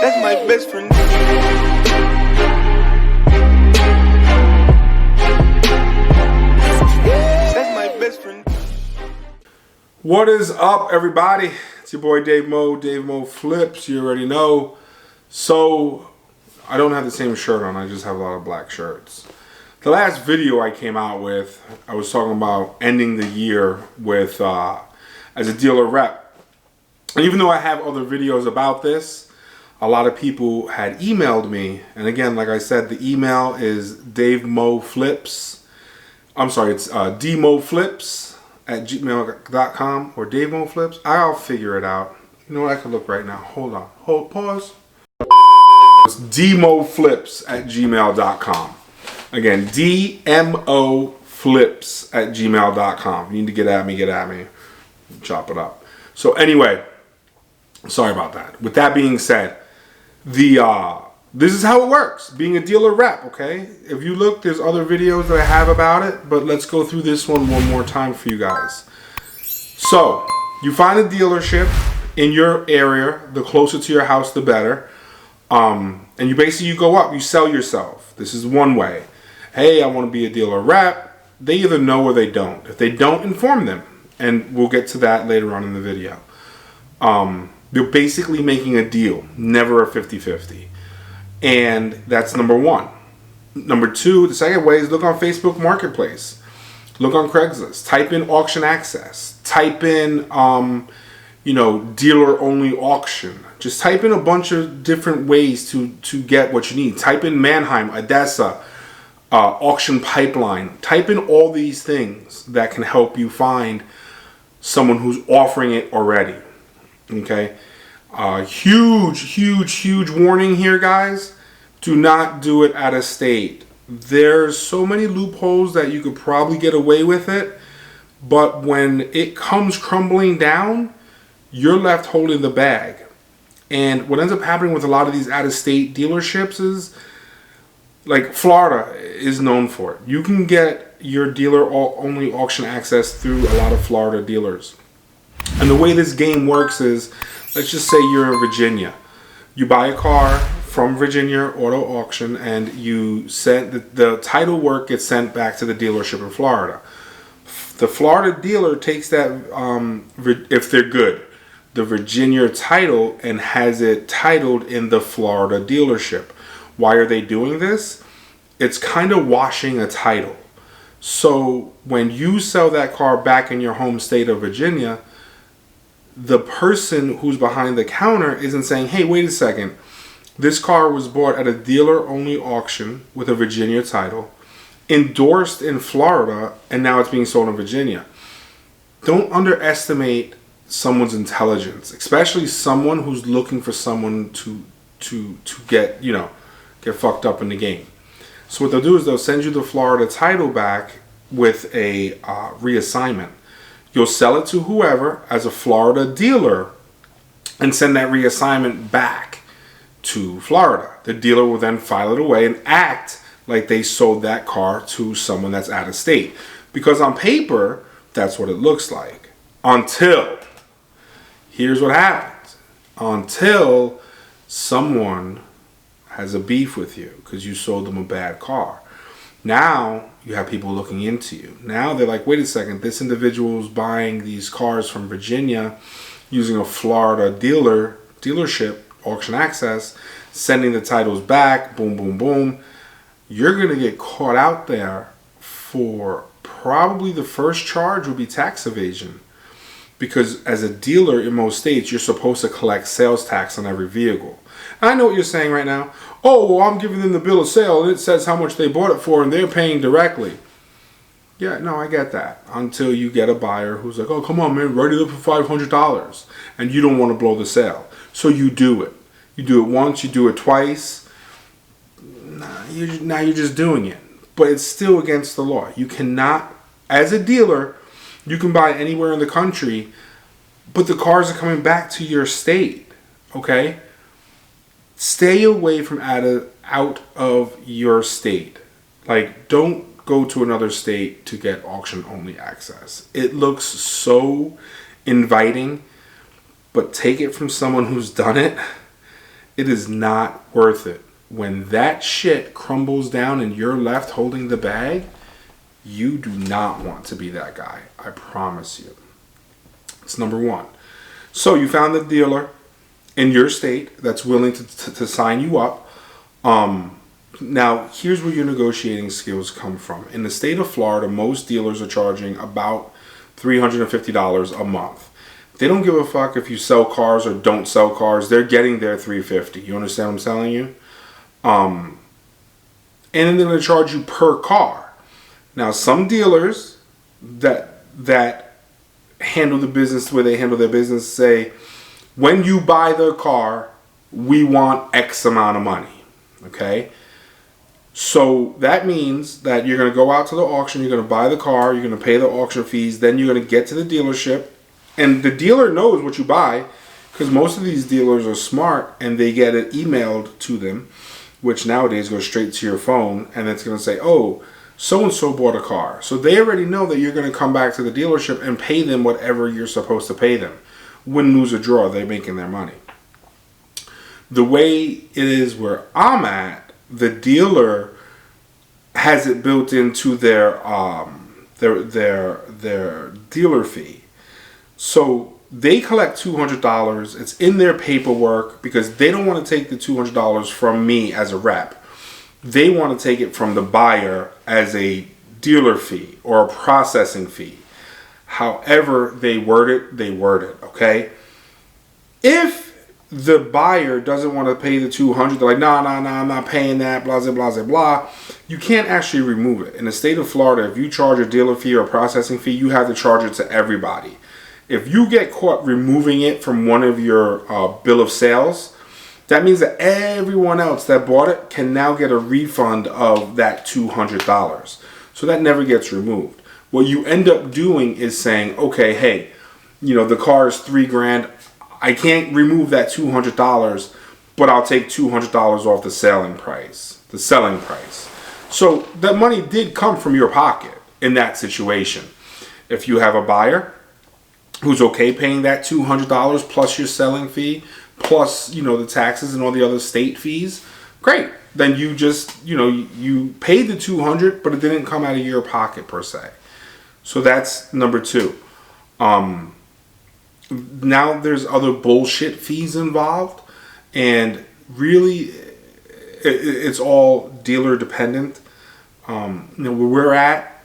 That's my best friend. That's my best friend. What is up, everybody? It's your boy Dave Mo Flips. You already know. So, I don't have the same shirt on. I just have a lot of black shirts. The last video I came out with, I was talking about ending the year with as a dealer rep. And even though I have other videos about this, a lot of people had emailed me. And again, like I said, the email is davemoflips. I'm sorry, it's dmoflips@gmail.com or davemoflips. I'll figure it out. You know what? I can look right now. Hold on. Pause. It's dmoflips@gmail.com. Again, dmoflips@gmail.com. You need to get at me. Chop it up. So anyway, sorry about that. With that being said, this is how it works, being a dealer rep, okay? If you look, there's other videos that I have about it, but let's go through this one more time for you guys. So, you find a dealership in your area, the closer to your house, the better. And you go up, you sell yourself. This is one way. Hey, I want to be a dealer rep. They either know or they don't. If they don't, inform them. And we'll get to that later on in the video. They're basically making a deal, never a 50-50. And that's number one. Number two, the second way is look on Facebook Marketplace. Look on Craigslist. Type in auction access. Type in, dealer only auction. Just type in a bunch of different ways to get what you need. Type in Mannheim, Odessa, auction pipeline. Type in all these things that can help you find someone who's offering it already. Okay, huge warning here, guys. Do not do it out of state. There's so many loopholes that you could probably get away with it, but when it comes crumbling down, you're left holding the bag. And what ends up happening with a lot of these out-of-state dealerships is, like Florida is known for it. You can get your dealer-only auction access through a lot of Florida dealers. And the way this game works is, let's just say you're in Virginia. You buy a car from Virginia Auto Auction and you send the title work gets sent back to the dealership in Florida. The Florida dealer takes that, if they're good, the Virginia title and has it titled in the Florida dealership. Why are they doing this? It's kind of washing a title. So when you sell that car back in your home state of Virginia, the person who's behind the counter isn't saying, hey, wait a second. This car was bought at a dealer-only auction with a Virginia title, endorsed in Florida, and now it's being sold in Virginia. Don't underestimate someone's intelligence, especially someone who's looking for someone to get fucked up in the game. So what they'll do is they'll send you the Florida title back with a reassignment. You'll sell it to whoever as a Florida dealer and send that reassignment back to Florida. The dealer will then file it away and act like they sold that car to someone that's out of state. Because on paper, that's what it looks like. Until, here's what happens. Until someone has a beef with you because you sold them a bad car. Now you have people looking into you. Now they're like, wait a second, this individual's buying these cars from Virginia using a Florida dealership, auction access, sending the titles back, boom. You're going to get caught out there for probably the first charge would be tax evasion. Because as a dealer in most states, you're supposed to collect sales tax on every vehicle. I know what you're saying right now. Oh, well, I'm giving them the bill of sale and it says how much they bought it for and they're paying directly. Yeah, no, I get that. Until you get a buyer who's like, oh, come on, man, write it up for $500. And you don't want to blow the sale. So you do it. You do it once, you do it twice. Now you're just doing it. But it's still against the law. You cannot, as a dealer, you can buy anywhere in the country, but the cars are coming back to your state, okay? Stay away from out of your state. Like, don't go to another state to get auction-only access. It looks so inviting, but take it from someone who's done it, It is not worth it. When that shit crumbles down and you're left holding the bag, you do not want to be that guy. I promise you. It's number one. So you found the dealer in your state that's willing to sign you up. Now, here's where your negotiating skills come from. In the state of Florida, most dealers are charging about $350 a month. They don't give a fuck if you sell cars or don't sell cars. They're getting their $350. You understand what I'm telling you? And then they're going to charge you per car. Now, some dealers that handle the business the way they handle their business say, when you buy the car, we want X amount of money. Okay? So that means that you're going to go out to the auction, you're going to buy the car, you're going to pay the auction fees, then you're going to get to the dealership, and the dealer knows what you buy, because most of these dealers are smart and they get it emailed to them, which nowadays goes straight to your phone, and it's going to say, oh, so-and-so bought a car. So they already know that you're going to come back to the dealership and pay them whatever you're supposed to pay them. Win, lose, or draw, they're making their money. The way it is where I'm at, the dealer has it built into their dealer fee. So they collect $200. It's in their paperwork because they don't want to take the $200 from me as a rep. They want to take it from the buyer as a dealer fee or a processing fee. However they word it, okay? If the buyer doesn't want to pay the $200, they're like, no, I'm not paying that, blah, blah, blah, blah, you can't actually remove it. In the state of Florida, if you charge a dealer fee or a processing fee, you have to charge it to everybody. If you get caught removing it from one of your bill of sales, that means that everyone else that bought it can now get a refund of that $200. So that never gets removed. What you end up doing is saying, okay, hey, the car is $3,000. I can't remove that $200, but I'll take $200 off the selling price. So that money did come from your pocket in that situation. If you have a buyer who's okay paying that $200 plus your selling fee, plus, the taxes and all the other state fees, great. Then you just, you paid the $200, but it didn't come out of your pocket per se. So that's number two. Now there's other bullshit fees involved, and really it's all dealer dependent. Where we're at,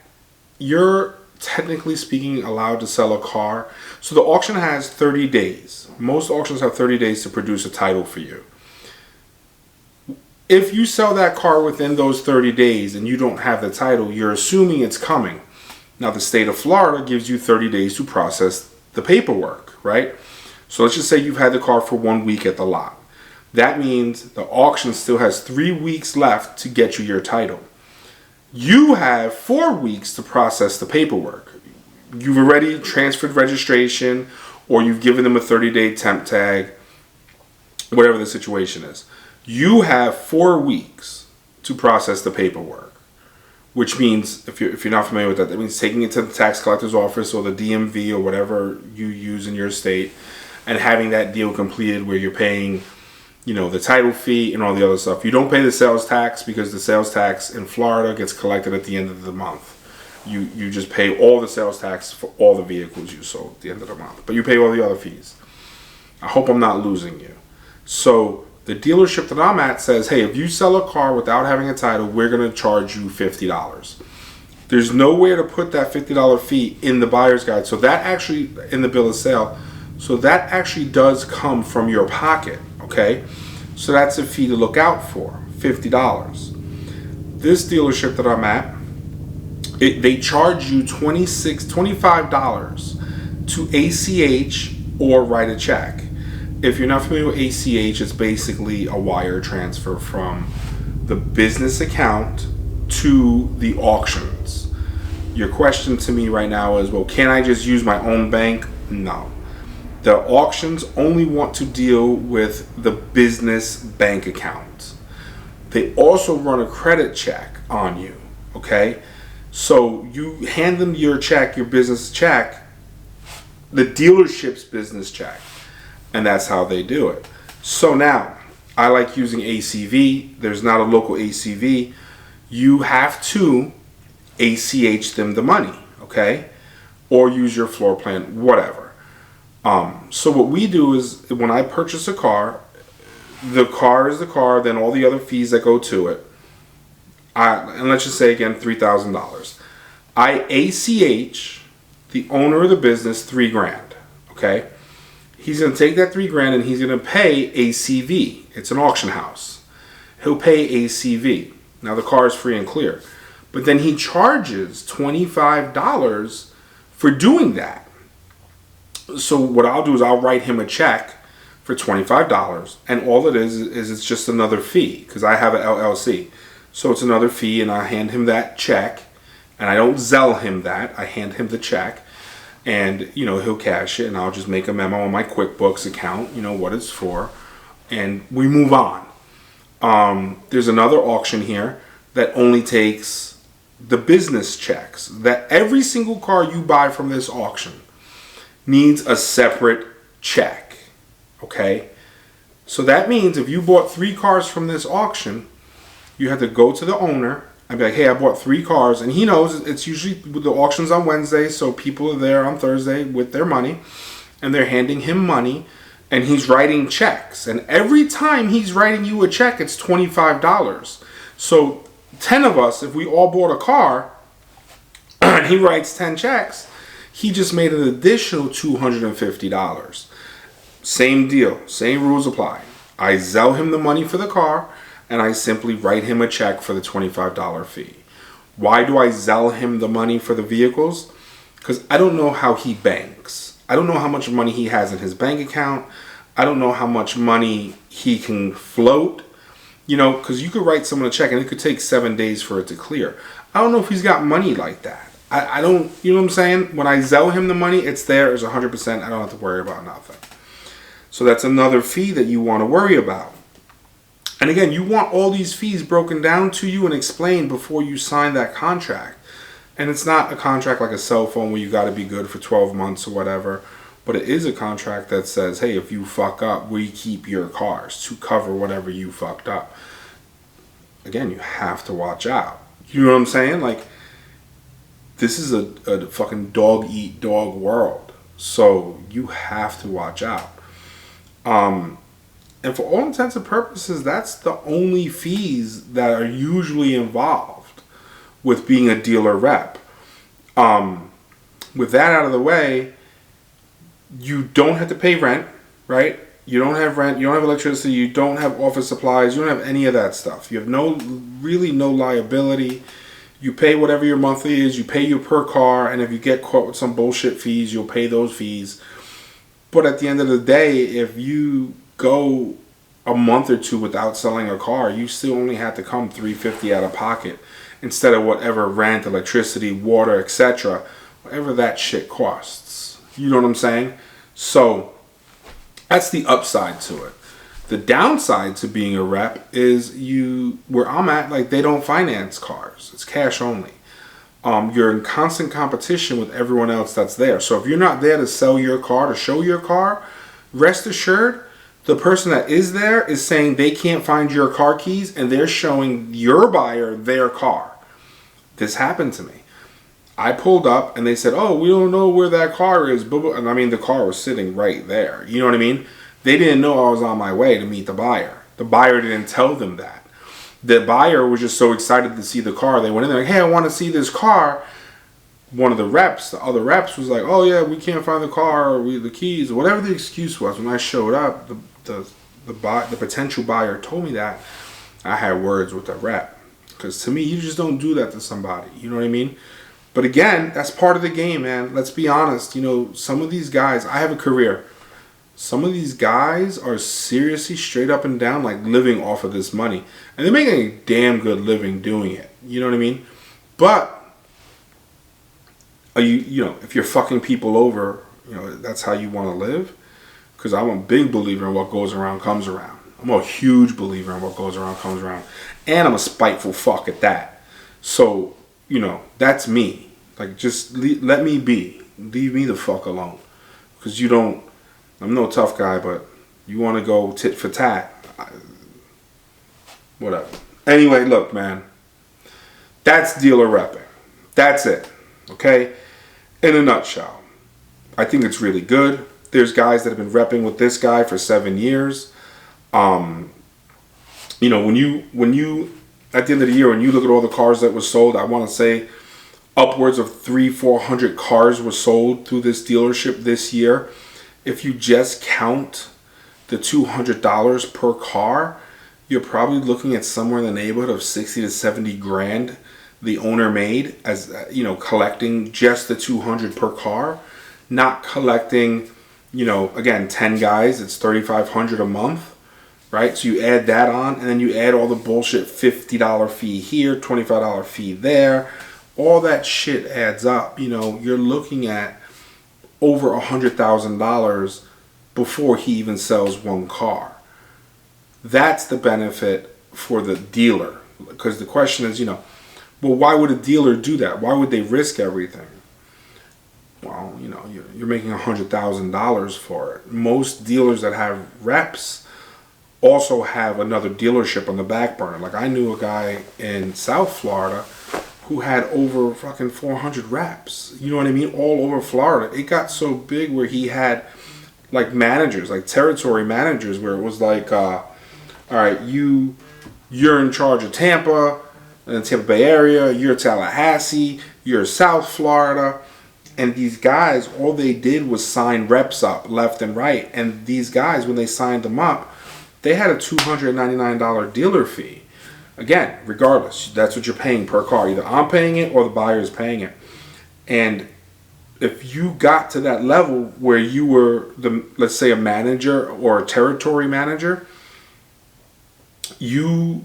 you're technically speaking allowed to sell a car. So the auction has 30 days. Most auctions have 30 days to produce a title for you. If you sell that car within those 30 days and you don't have the title, you're assuming it's coming. Now the state of Florida gives you 30 days to process the paperwork, right? So let's just say you've had the car for 1 week at the lot. That means the auction still has 3 weeks left to get you your title. You have 4 weeks to process the paperwork. You've already transferred registration, or you've given them a 30-day temp tag, whatever the situation is. You have 4 weeks to process the paperwork, which means, if you're not familiar with that, that means taking it to the tax collector's office or the DMV or whatever you use in your state and having that deal completed where you're paying, the title fee and all the other stuff. You don't pay the sales tax because the sales tax in Florida gets collected at the end of the month. You just pay all the sales tax for all the vehicles you sold at the end of the month. But you pay all the other fees. I hope I'm not losing you. So the dealership that I'm at says, hey, if you sell a car without having a title, we're going to charge you $50. There's nowhere to put that $50 fee in the buyer's guide. So that actually, in the bill of sale, so that actually does come from your pocket, okay? So that's a fee to look out for, $50. This dealership that I'm at, they charge you $25 to ACH or write a check. If you're not familiar with ACH, it's basically a wire transfer from the business account to the auctions. Your question to me right now is, well, can I just use my own bank? No. The auctions only want to deal with the business bank account. They also run a credit check on you, okay? So you hand them your check, your business check, the dealership's business check, and that's how they do it. So now, I like using ACV. There's not a local ACV. You have to ACH them the money, okay? Or use your floor plan, whatever. So what we do is when I purchase a car, the car is the car, then all the other fees that go to it. And let's just say again, $3,000. I ACH the owner of the business $3,000, okay? He's going to take that $3,000 and he's going to pay ACV. It's an auction house. He'll pay ACV. Now the car is free and clear. But then he charges $25 for doing that. So what I'll do is I'll write him a check for $25, and all it is it's just another fee because I have an LLC. So it's another fee, and I hand him that check, and I don't Zelle him that. I hand him the check, and he'll cash it, and I'll just make a memo on my QuickBooks account, what it's for, and we move on. There's another auction here that only takes the business checks. That every single car you buy from this auction needs a separate check, okay? So that means if you bought 3 cars from this auction, you have to go to the owner and be like, hey, I bought 3 cars. And he knows it's usually the auction's on Wednesday, so people are there on Thursday with their money, and they're handing him money, and he's writing checks. And every time he's writing you a check, it's $25. So 10 of us, if we all bought a car, and he writes 10 checks, he just made an additional $250. Same deal, same rules apply. I Zelle him the money for the car, and I simply write him a check for the $25 fee. Why do I Zelle him the money for the vehicles? Because I don't know how he banks. I don't know how much money he has in his bank account. I don't know how much money he can float. Because you could write someone a check and it could take 7 days for it to clear. I don't know if he's got money like that. I don't, you know what I'm saying? When I Zelle him the money, it's there, it's 100%. I don't have to worry about nothing. So that's another fee that you want to worry about. And again, you want all these fees broken down to you and explained before you sign that contract. And it's not a contract like a cell phone where you got to be good for 12 months or whatever. But it is a contract that says, hey, if you fuck up, we keep your cars to cover whatever you fucked up. Again, you have to watch out. You know what I'm saying? Like, this is a fucking dog-eat-dog world. So you have to watch out. And for all intents and purposes, that's the only fees that are usually involved with being a dealer rep. With that out of the way, you don't have to pay rent, right? You don't have rent, you don't have electricity, you don't have office supplies, you don't have any of that stuff. You have really no liability. You pay whatever your monthly is, you pay your per car, and if you get caught with some bullshit fees, you'll pay those fees. But at the end of the day, if you go a month or 2 without selling a car, you still only have to come $350 out of pocket instead of whatever rent, electricity, water, etc., whatever that shit costs. You know what I'm saying? So that's the upside to it. The downside to being a rep is where I'm at, like, they don't finance cars. It's cash only. You're in constant competition with everyone else that's there. So if you're not there to sell your car, to show your car, rest assured, the person that is there is saying they can't find your car keys and they're showing your buyer their car. This happened to me. I pulled up and they said, oh, we don't know where that car is. And I mean, the car was sitting right there. You know what I mean? They didn't know I was on my way to meet the buyer. The buyer didn't tell them that. The buyer was just so excited to see the car. They went in there like, hey, I want to see this car. One of the other reps was like, oh yeah, we can't find the car, or the keys, or whatever the excuse was. When I showed up, the potential buyer told me that. I had words with the rep. Because to me, you just don't do that to somebody. You know what I mean? But again, that's part of the game, man. Let's be honest. Some of these guys, I have a career. Some of these guys are seriously straight up and down like living off of this money. And they're making a damn good living doing it. You know what I mean? But if you're fucking people over, that's how you want to live. Because I'm a big believer in what goes around comes around. I'm a huge believer in what goes around comes around. And I'm a spiteful fuck at that. So, that's me. Like, just let me be. Leave me the fuck alone. Because I'm no tough guy, but you want to go tit for tat. Whatever. Anyway, look, man. That's dealer repping. That's it. Okay? In a nutshell. I think it's really good. There's guys that have been repping with this guy for 7 years. You know, when you at the end of the year, when you look at all the cars that were sold, I want to say upwards of 300-400 cars were sold through this dealership this year. If you just count the $200 per car, you're probably looking at somewhere in the neighborhood of 60 to 70 grand the owner made, as you know, collecting just the 200 per car, not collecting, you know, again, 10 guys, it's 3,500 a month, right? So you add that on, and then you add all the bullshit $50 fee here, $25 fee there, all that shit adds up. You know, you're looking at over $100,000 before he even sells one car. That's the benefit for the dealer, because the question is, you know, well, why would a dealer do that? Why would they risk everything? Well, you know, you're making $100,000 for it. Most dealers that have reps also have another dealership on the back burner. Like, I knew a guy in South Florida who had over fucking 400 reps. You know what I mean? All over Florida. It got so big where he had like managers, like territory managers, where it was like, all right, you're in charge of Tampa, in the Tampa Bay area, you're Tallahassee, you're South Florida. And these guys, all they did was sign reps up left and right. And these guys, when they signed them up, they had a $299 dealer fee. Again, regardless, that's what you're paying per car. Either I'm paying it or the buyer's paying it. And if you got to that level where you were, let's say, a manager or a territory manager, you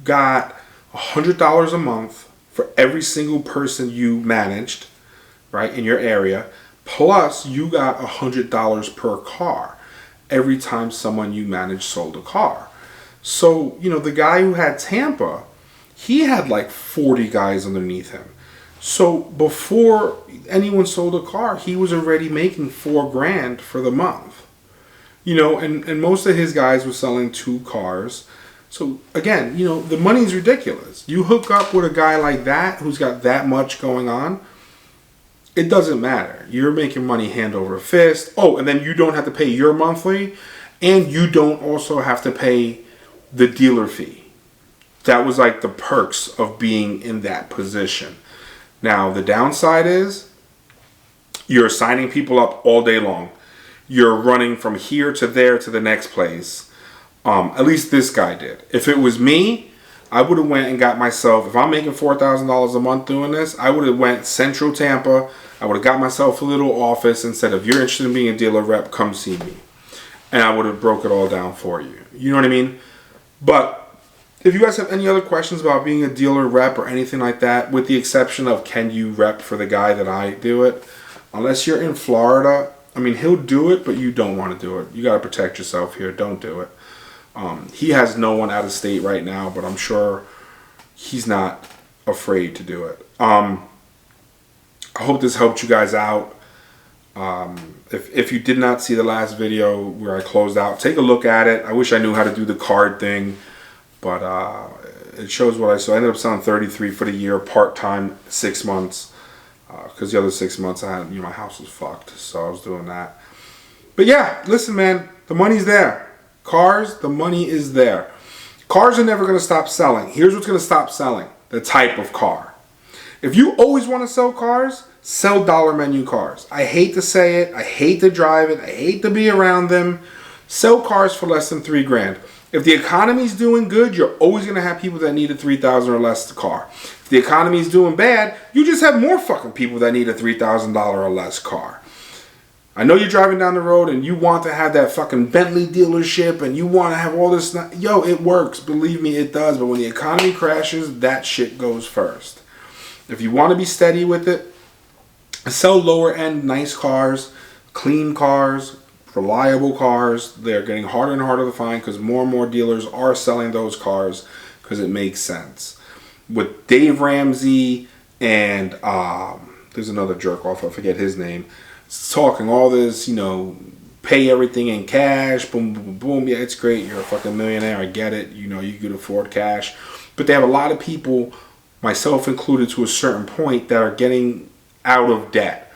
got $100 a month for every single person you managed, right, in your area, plus you got $100 per car every time someone you managed sold a car. So, you know, the guy who had Tampa, he had like 40 guys underneath him. So before anyone sold a car, he was already making $4 grand for the month. You know, and most of his guys were selling 2 cars. So again, you know, the money's ridiculous. You hook up with a guy like that who's got that much going on, it doesn't matter. You're making money hand over fist. Oh, and then you don't have to pay your monthly, and you don't also have to pay the dealer fee. That was like the perks of being in that position. Now, the downside is you're signing people up all day long. You're running from here to there to the next place. At least this guy did. If it was me, I would have went and got myself, if I'm making $4,000 a month doing this, I would have went Central Tampa. I would have got myself a little office and said, if you're interested in being a dealer rep, come see me. And I would have broke it all down for you. You know what I mean? But if you guys have any other questions about being a dealer rep or anything like that, with the exception of can you rep for the guy that I do it, unless you're in Florida, I mean, he'll do it, but you don't want to do it. You got to protect yourself here. Don't do it. He has no one out of state right now, but I'm sure he's not afraid to do it. I hope this helped you guys out. If you did not see the last video where I closed out, take a look at it. I wish I knew how to do the card thing, but it shows what I saw. I ended up selling 33 for the year, part-time, 6 months, because the other 6 months I had, you know, my house was fucked, so I was doing that. But yeah, listen, man, the money's there. Cars, the money is there. Cars are never going to stop selling. Here's what's going to stop selling: the type of car. If you always want to sell cars, sell dollar menu cars. I hate to say it. I hate to drive it. I hate to be around them. Sell cars for less than $3 grand. If the economy's doing good, you're always going to have people that need a $3,000 or less car. If the economy's doing bad, you just have more fucking people that need a $3,000 or less car. I know you're driving down the road and you want to have that fucking Bentley dealership and you want to have all this. Yo, it works. Believe me, it does. But when the economy crashes, that shit goes first. If you want to be steady with it, sell lower end nice cars, clean cars, reliable cars. They're getting harder and harder to find because more and more dealers are selling those cars because it makes sense. With Dave Ramsey and there's another jerk off, I forget his name, talking all this, you know, pay everything in cash, boom, boom, boom, boom. Yeah, it's great. You're a fucking millionaire. I get it. You know, you could afford cash. But they have a lot of people, myself included to a certain point, that are getting out of debt.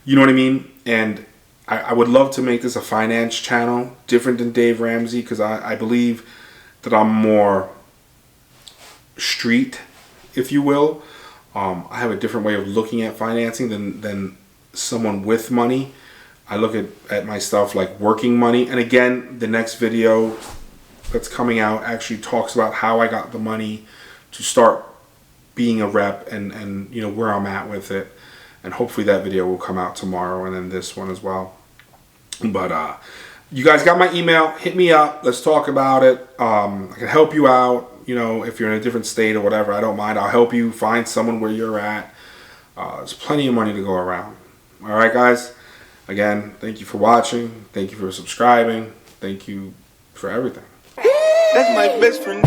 You know what I mean? And I would love to make this a finance channel, different than Dave Ramsey, because I believe that I'm more street, if you will. I have a different way of looking at financing than someone with money. I look at my stuff like working money. And again, the next video that's coming out actually talks about how I got the money to start being a rep and you know, where I'm at with it. And hopefully that video will come out tomorrow, and then this one as well. But you guys got my email. Hit me up. Let's talk about it. I can help you out. You know, if you're in a different state or whatever, I don't mind. I'll help you find someone where you're at. There's plenty of money to go around. All right, guys. Again, thank you for watching. Thank you for subscribing. Thank you for everything. That's my best friend.